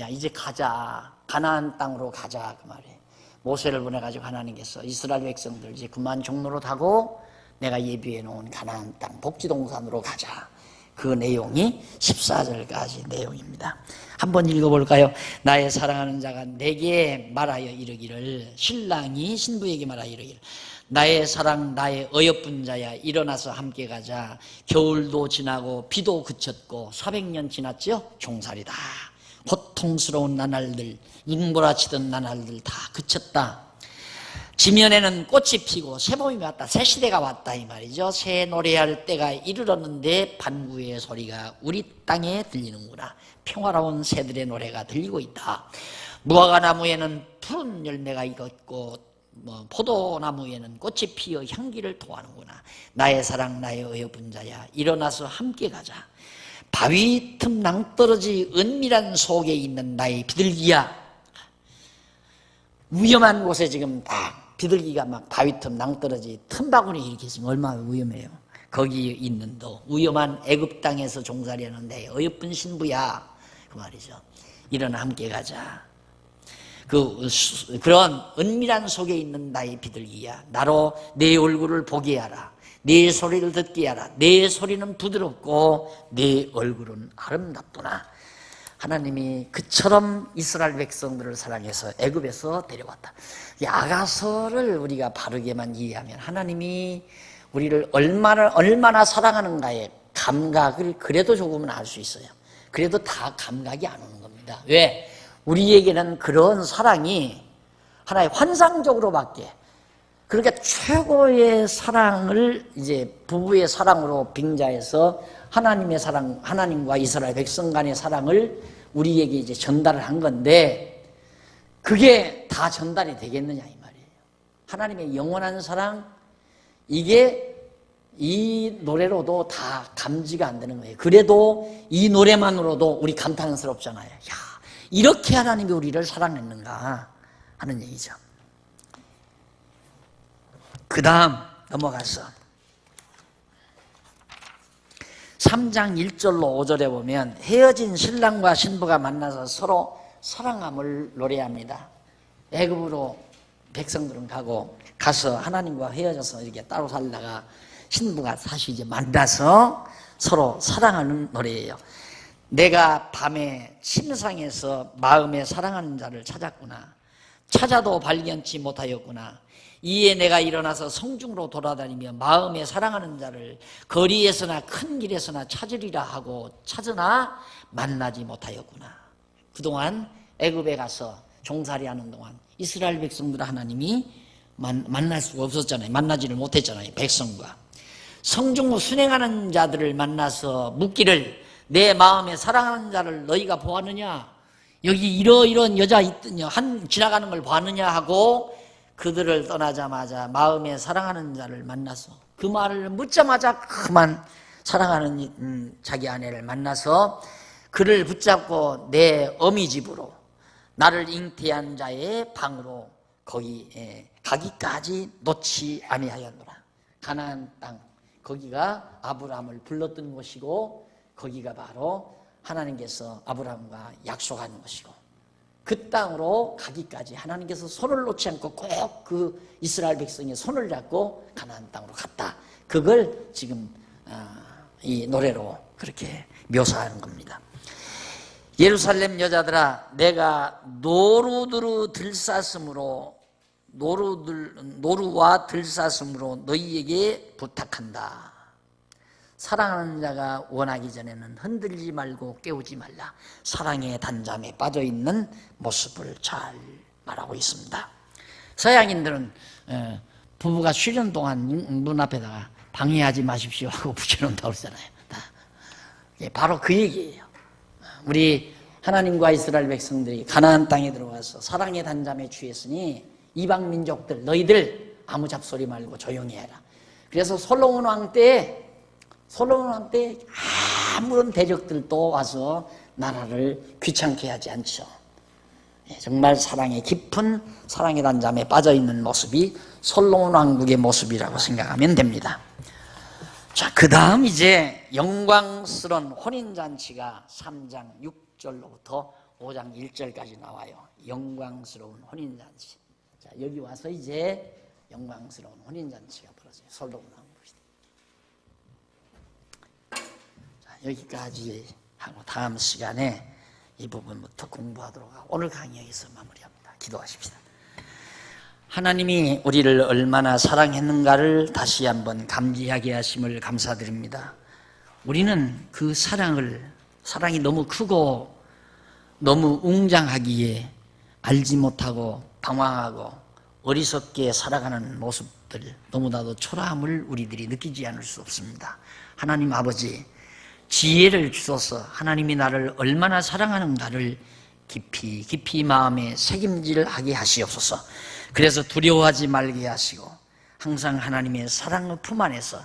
야, 이제 가자. 가나안 땅으로 가자. 그 말이에요. 모세를 보내가지고 하나님께서 이스라엘 백성들 이제 그만 종로릇하고 내가 예비해 놓은 가나안 땅 복지동산으로 가자. 그 내용이 14절까지 내용입니다. 한번 읽어볼까요? 나의 사랑하는 자가 내게 말하여 이르기를, 신랑이 신부에게 말하여 이르기를, 나의 사랑 나의 어여쁜 자야, 일어나서 함께 가자. 겨울도 지나고 비도 그쳤고 400년 지났죠? 종살이다. 고통스러운 나날들, 눈보라치던 나날들 다 그쳤다. 지면에는 꽃이 피고 새봄이 왔다. 새 시대가 왔다 이 말이죠. 새 노래할 때가 이르렀는데 반구의 소리가 우리 땅에 들리는구나. 평화로운 새들의 노래가 들리고 있다. 무화과나무에는 푸른 열매가 익었고 포도나무에는 꽃이 피어 향기를 토하는구나. 나의 사랑 나의 어여쁜 자야, 일어나서 함께 가자. 바위 틈 낭떠러지 은밀한 속에 있는 나의 비둘기야. 위험한 곳에 지금 딱 비둘기가 막 바위 틈 낭떠러지 틈바구니 이렇게 있으면 얼마나 위험해요. 거기 있는 너 위험한 애굽 땅에서 종살이하는 내 어여쁜 신부야, 그 말이죠. 일어나 함께 가자. 그런 은밀한 속에 있는 나의 비둘기야, 나로 내 얼굴을 보게 하라. 네 소리를 듣게 하라. 네 소리는 부드럽고 네 얼굴은 아름답구나. 하나님이 그처럼 이스라엘 백성들을 사랑해서 애굽에서 데려왔다. 이 아가서를 우리가 바르게만 이해하면 하나님이 우리를 얼마나 사랑하는가의 감각을 그래도 조금은 알 수 있어요. 그래도 다 감각이 안 오는 겁니다. 왜? 우리에게는 그런 사랑이 하나의 환상적으로밖에, 그러니까 최고의 사랑을 이제 부부의 사랑으로 빙자해서 하나님의 사랑, 하나님과 이스라엘 백성 간의 사랑을 우리에게 이제 전달을 한 건데, 그게 다 전달이 되겠느냐 이 말이에요. 하나님의 영원한 사랑, 이게 이 노래로도 다 감지가 안 되는 거예요. 그래도 이 노래만으로도 우리 감탄스럽잖아요. 야, 이렇게 하나님이 우리를 사랑했는가 하는 얘기죠. 그 다음 넘어가서 3장 1절로 5절에 보면 헤어진 신랑과 신부가 만나서 서로 사랑함을 노래합니다. 애굽으로 백성들은 가서 하나님과 헤어져서 이렇게 따로 살다가 신부가 다시 이제 만나서 서로 사랑하는 노래예요. 내가 밤에 침상에서 마음에 사랑하는 자를 찾았구나. 찾아도 발견치 못하였구나. 이에 내가 일어나서 성중으로 돌아다니며 마음에 사랑하는 자를 거리에서나 큰 길에서나 찾으리라 하고 찾으나 만나지 못하였구나. 그동안 애굽에 가서 종살이하는 동안 이스라엘 백성들을 하나님이 만날 수가 없었잖아요. 만나지를 못했잖아요. 백성과 성중으로 순행하는 자들을 만나서 묻기를 내 마음에 사랑하는 자를 너희가 보았느냐? 여기 이러이러한 여자 있더냐? 지나가는 걸 봤느냐? 하고 그들을 떠나자마자 마음에 사랑하는 자를 만나서 그 말을 묻자마자 그만 사랑하는 자기 아내를 만나서 그를 붙잡고 내 어미 집으로 나를 잉태한 자의 방으로 거기 가기까지 놓지 아니하였노라. 가나안 땅 거기가 아브라함을 불렀던 곳이고 거기가 바로 하나님께서 아브라함과 약속하는 것이고 그 땅으로 가기까지 하나님께서 손을 놓지 않고 꼭 그 이스라엘 백성의 손을 잡고 가나안 땅으로 갔다. 그걸 지금 이 노래로 그렇게 묘사하는 겁니다. 예루살렘 여자들아 내가 노루와 들사슴으로 너희에게 부탁한다. 사랑하는 자가 원하기 전에는 흔들지 말고 깨우지 말라. 사랑의 단잠에 빠져있는 모습을 잘 말하고 있습니다. 서양인들은 부부가 쉬는 동안 눈앞에다가 방해하지 마십시오 하고 붙여놓는다고 그러잖아요. 바로 그 얘기예요. 우리 하나님과 이스라엘 백성들이 가나안 땅에 들어가서 사랑의 단잠에 취했으니 이방 민족들 너희들 아무 잡소리 말고 조용히 해라. 그래서 솔로몬 왕 때 아무런 대적들도 와서 나라를 귀찮게 하지 않죠. 정말 사랑의 깊은 사랑의 단잠에 빠져있는 모습이 솔로몬 왕국의 모습이라고 생각하면 됩니다. 자, 그 다음 이제 영광스러운 혼인잔치가 3장 6절로부터 5장 1절까지 나와요. 영광스러운 혼인잔치. 자, 여기 와서 이제 영광스러운 혼인잔치가 벌어져요. 솔로몬 왕국이. 자, 여기까지 하고 다음 시간에 이 부분부터 공부하도록 하고 오늘 강의 여기서 마무리합니다. 기도하십시다. 하나님이 우리를 얼마나 사랑했는가를 다시 한번 감지하게 하심을 감사드립니다. 우리는 그 사랑이 너무 크고 너무 웅장하기에 알지 못하고 방황하고 어리석게 살아가는 모습들, 너무나도 초라함을 우리들이 느끼지 않을 수 없습니다. 하나님 아버지, 지혜를 주셔서 하나님이 나를 얼마나 사랑하는가를 깊이 마음에 새김질하게 하시옵소서. 그래서 두려워하지 말게 하시고 항상 하나님의 사랑의 품 안에서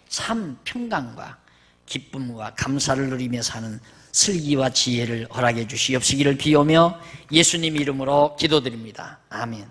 참 평강과 기쁨과 감사를 누리며 사는 슬기와 지혜를 허락해 주시옵시기를 비오며 예수님 이름으로 기도드립니다. 아멘.